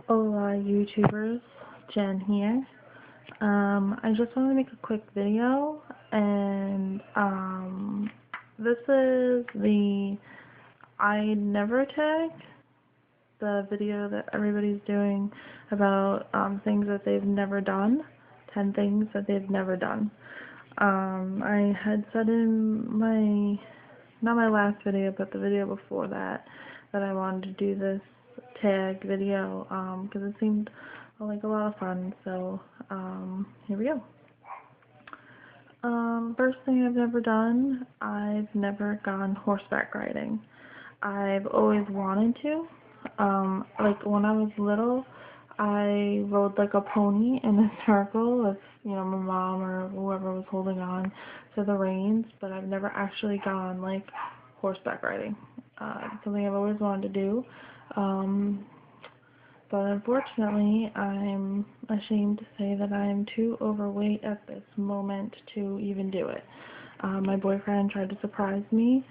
Hola YouTubers, Jen here. I just want to make a quick video, and this is the I never tag, the video that everybody's doing about things that they've never done, 10 things that they've never done. I had said in not my last video, but the video before that I wanted to do this tag video because it seemed like a lot of fun. So here we go. First thing I've never done, I've never gone horseback riding. I've always wanted to. Like when I was little, I rode like a pony in a circle with, my mom or whoever was holding on to the reins, but I've never actually gone like horseback riding. Something I've always wanted to do. But unfortunately, I'm ashamed to say that I am too overweight at this moment to even do it. My boyfriend tried to surprise me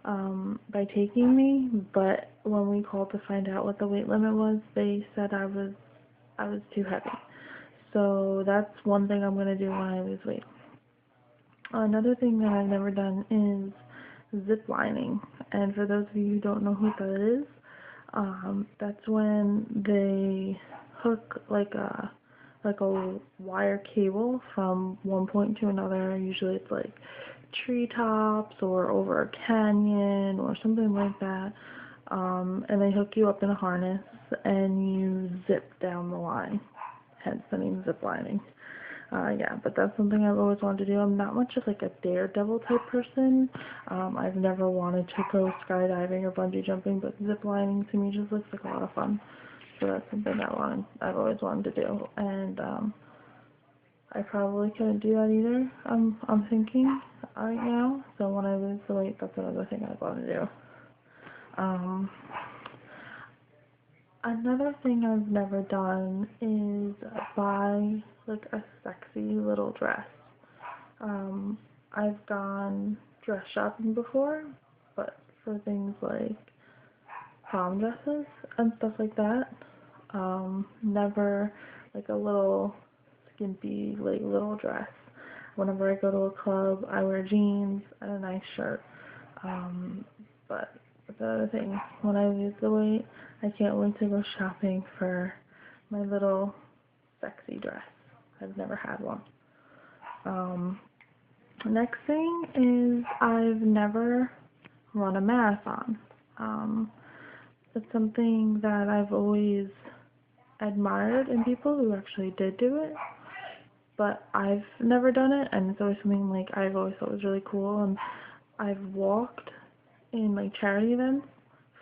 by taking me, but when we called to find out what the weight limit was, they said I was too heavy. So that's one thing I'm going to do when I lose weight. Another thing that I've never done is zip lining. And for those of you who don't know what that is, that's when they hook like a wire cable from one point to another. Usually it's like treetops or over a canyon or something like that. And they hook you up in a harness and you zip down the line, hence the name zip lining. Yeah, but that's something I've always wanted to do. I'm not much of like a daredevil type person. I've never wanted to go skydiving or bungee jumping, but zip lining to me just looks like a lot of fun. So that's something I've always wanted to do, and I probably couldn't do that either. I'm thinking right now. So when I lose the weight, that's another thing I want to do. Another thing I've never done is buy like a sexy little dress. I've gone dress shopping before, but for things like prom dresses and stuff like that. Never like a little skimpy like little dress. Whenever I go to a club, I wear jeans and a nice shirt. But the other thing, when I lose the weight, I can't wait to go shopping for my little sexy dress. I've never had one. Next thing is I've never run a marathon. It's something that I've always admired in people who actually did do it, but I've never done it, and it's always something like I've always thought was really cool. And I've walked in like charity events,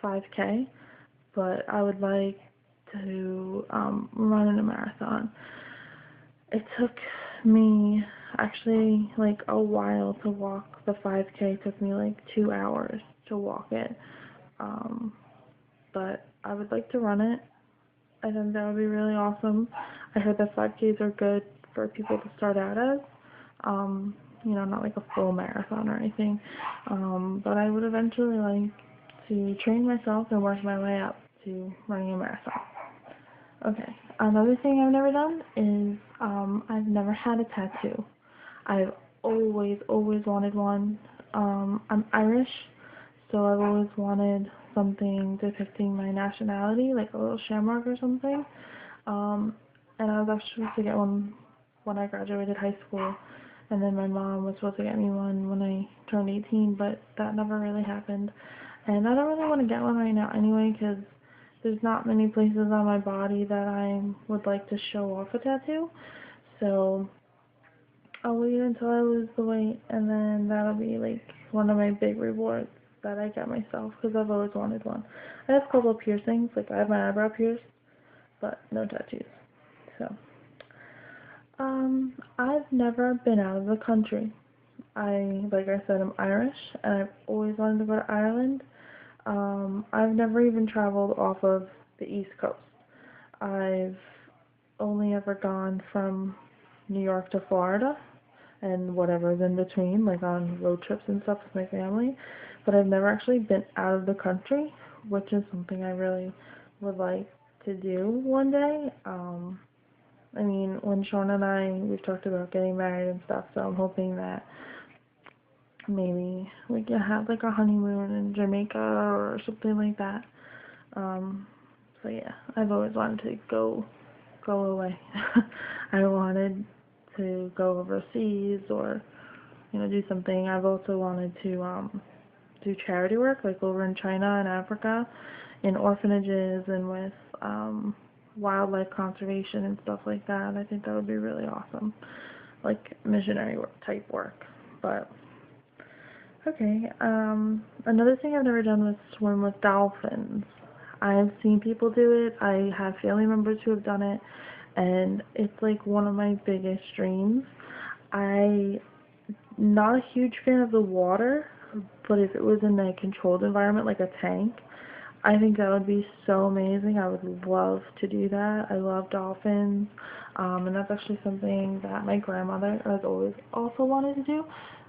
5K, but I would like to run in a marathon. It took me actually like a while to walk the 5K. It took me like 2 hours to walk it, but I would like to run it. I think that would be really awesome. I heard that 5Ks are good for people to start out as. Not like a full marathon or anything. But I would eventually like to train myself and work my way up to running a marathon. Okay, another thing I've never done is I've never had a tattoo. I've always wanted one. I'm Irish, so I've always wanted something depicting my nationality, like a little shamrock or something. And I was actually supposed to get one when I graduated high school, and then my mom was supposed to get me one when I turned 18, but that never really happened. And I don't really want to get one right now anyway, because there's not many places on my body that I would like to show off a tattoo. So I'll wait until I lose the weight, and then that'll be like one of my big rewards that I get myself, because I've always wanted one. I have a couple of piercings, like I have my eyebrow pierced, but no tattoos. So I've never been out of the country. Like I said, I'm Irish, and I've always wanted to go to Ireland. I've never even traveled off of the East Coast. I've only ever gone from New York to Florida, and whatever's in between, like on road trips and stuff with my family. But I've never actually been out of the country, which is something I really would like to do one day. I mean, when Sean and we've talked about getting married and stuff, so I'm hoping that maybe we can have like a honeymoon in Jamaica or something like that. So yeah, I've always wanted to go away. I wanted to go overseas or, do something. I've also wanted to do charity work, like over in China and Africa, in orphanages and with wildlife conservation and stuff like that. I think that would be really awesome, like missionary work, type work. But okay, another thing I've never done was swim with dolphins. I've seen people do it. I have family members who have done it, and it's like one of my biggest dreams. I'm not a huge fan of the water, but if it was in a controlled environment like a tank, I think that would be so amazing. I would love to do that. I love dolphins, and that's actually something that my grandmother has always also wanted to do.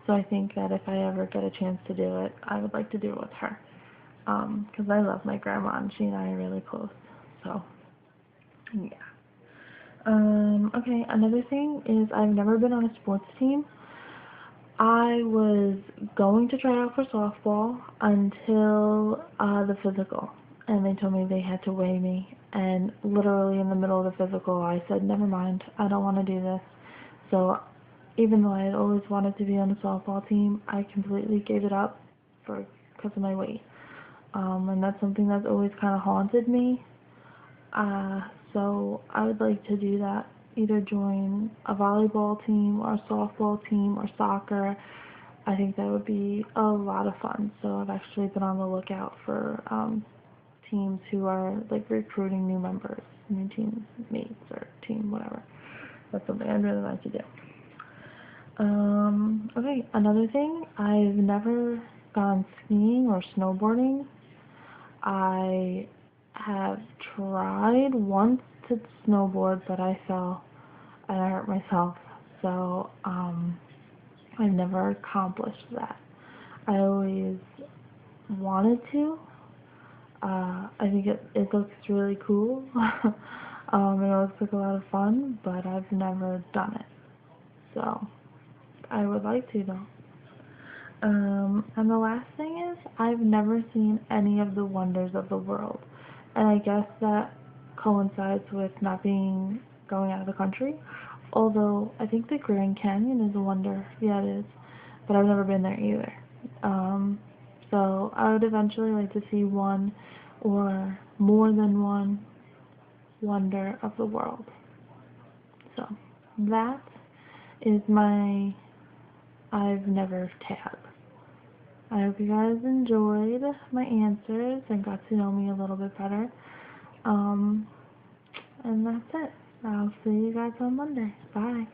So I think that if I ever get a chance to do it, I would like to do it with her, because I love my grandma and she and I are really close. So, yeah. Okay, another thing is I've never been on a sports team. I was going to try out for softball until the physical, and they told me they had to weigh me, and literally in the middle of the physical I said, never mind, I don't want to do this. So even though I had always wanted to be on the softball team, I completely gave it up because of my weight. And that's something that's always kind of haunted me. So I would like to do that, either join a volleyball team or a softball team or soccer. I think that would be a lot of fun. So I've actually been on the lookout for teams who are like recruiting new members, new teammates or team, whatever. That's something I'd really like to do. Okay, another thing, I've never gone skiing or snowboarding. I have tried once to snowboard, but I fell and I hurt myself. So, I've never accomplished that. I always wanted to. I think it looks really cool. It looks like a lot of fun, but I've never done it. So, I would like to though. And the last thing is, I've never seen any of the wonders of the world. And I guess that coincides with not going out of the country. Although, I think the Grand Canyon is a wonder. Yeah, it is. But I've never been there either. So I would eventually like to see one or more than one wonder of the world. So, that is my I've never tab. I hope you guys enjoyed my answers and got to know me a little bit better. And that's it. I'll see you guys on Monday. Bye.